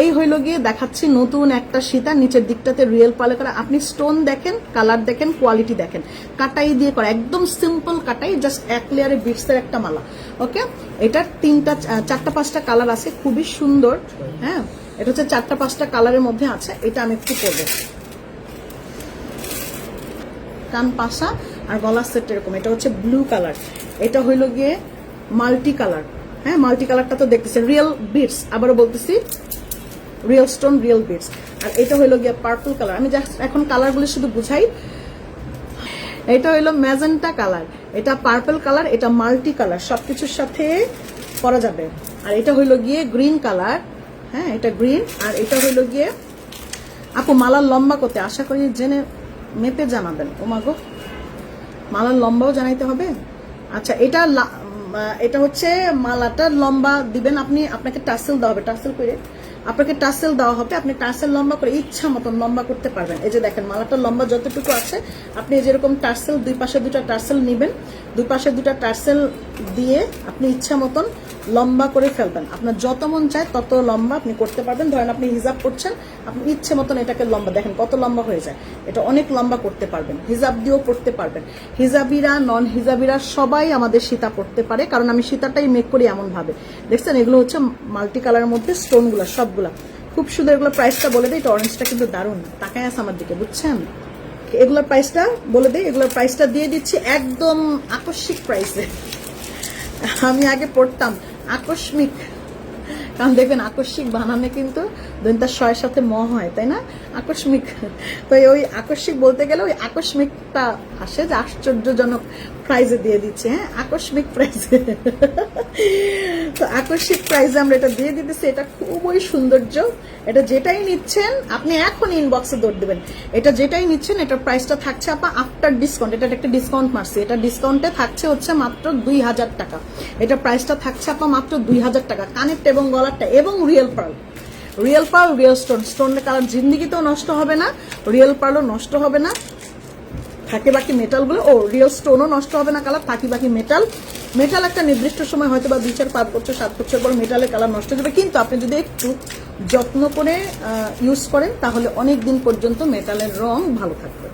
এই হইল গিয়ে দেখাচ্ছি নতুন একটা সীতা, নিচের দিকটাতে রিয়েল পার্ল করা। আপনি স্টোন দেখেন, কালার দেখেন, কোয়ালিটি দেখেন, কাটাই দিয়ে করা, একদম সিম্পল কাটাই, জাস্ট এক লেয়ারে বিটসের একটা মালা। ওকে, এটার 4-5টা কালার আছে, খুবই সুন্দর। হ্যাঁ, এটা হচ্ছে 4-5টা কালারের মধ্যে আছে। এটা আমি একটু করবো, কান পাশা আর গলার সেট এরকম। এটা হচ্ছে ব্লু কালার, এটা হইল গিয়ে মাল্টি কালার। হ্যাঁ, মাল্টি কালারটা তো দেখতেছেন, রিয়েল বিটস, আবারও বলতেছি রিয়েল স্টোন, রিয়েল বিটস। আর এটা হইল গিয়ে পার্পল কালার। আমি জাস্ট এখন কালারগুলো শুধু বুঝাই। এটা হইলো ম্যাজেন্টা কালার, এটা পার্পল কালার, এটা মাল্টি কালার, সবকিছুর সাথে পরা যাবে। আর এটা হইল গিয়ে গ্রিন কালার। হ্যাঁ, এটা গ্রিন। আর এটা হইল গিয়ে, আপু মালার লম্বা করতে আশা করি জেনে মেপে জানাবেন। ও মাগো, মালার লম্বাও জানাইতে হবে? আচ্ছা, এটা হচ্ছে মালাটার লম্বা দিবেন আপনি, আপনাকে টাসেল দেওয়া হবে, টাসেল করে আপনাকে টাসেল দেওয়া হবে, আপনি টাসেল লম্বা করে ইচ্ছা মতন লম্বা করতে পারবেন। এই যে দেখেন মালাটার লম্বা যতটুকু আছে, আপনি যেরকম টাসেল, দুই পাশে 2টা টাসেল নিবেন, দুই পাশে 2টা টাসেল দিয়ে আপনি ইচ্ছা মতন লম্বা করে ফেলবেন। আপনার যত মন চায় তত লম্বা আপনি করতে পারবেন। ধরেন আপনি হিজাব করছেন, আপনি ইচ্ছে মতন এটাকে লম্বা, দেখেন কত লম্বা হয়ে যায়। এটা অনেক লম্বা করতে পারবেন, হিজাব দিয়েও পড়তে পারবেন। হিজাবিরা, নন হিজাবিরা সবাই আমাদের সীতা পড়তে পারে, কারণ আমি সীতাটাই মেক করি এমন ভাবে। দেখছেন, এগুলো হচ্ছে মাল্টি কালারের মধ্যে স্টোনগুলো সবগুলা খুব সুন্দর। এগুলোর প্রাইসটা বলে দেয়, এটা অরেঞ্জটা কিন্তু দারুণ, তাকায় আছে আমার দিকে, বুঝছেন? এগুলোর প্রাইসটা বলে দেয়, এগুলোর প্রাইসটা দিয়ে দিচ্ছি একদম আকস্মিক প্রাইসে। আমি আগে পড়তাম আকস্মিক, কারণ দেখবেন আকস্মিক বানানে কিন্তু দন্তার শয়ের সাথে ম হয়, তাই না? আকস্মিক। তো ওই আকস্মিক বলতে গেলে ওই আকস্মিকটা আসে, যে আশ্চর্যজনক প্রাইজে দিয়ে দিচ্ছে। হ্যাঁ, আকস্মিক প্রাইজে। তো আকস্মিক প্রাইজে আমরা এটা দিয়ে দিতেছি। এটা খুবই সৌন্দর্য। এটা যেটাই নিচ্ছেন আপনি এখন ইনবক্সে দৌড় দেবেন। এটা যেটাই নিচ্ছেন এটার প্রাইসটা থাকছে আপা আফটার ডিসকাউন্ট। এটা একটা ডিসকাউন্ট মারছি, এটা ডিসকাউন্টে থাকছে হচ্ছে মাত্র 2000 টাকা। এটা প্রাইসটা থাকছে আপা মাত্র 2000 টাকা। কানেরটা এবং গলারটা এবং real pearl, real pearl, real stone. স্টোনের কালার জিন্দিগিতেও নষ্ট হবে না, রিয়েল পার্লও নষ্ট হবে না। থাকে বাকি মেটালগুলো, রিয়েল স্টোনও নষ্ট হবে না কালার, থাকি বাকি মেটাল। মেটাল একটা নির্দিষ্ট সময় হয়তো বা 2-4-5 বছর 7 বছর পর মেটালের কালার নষ্ট হয়ে যাবে, কিন্তু আপনি যদি একটু যত্ন করে ইউজ করেন তাহলে অনেক দিন পর্যন্ত মেটালের রং ভালো থাকবে।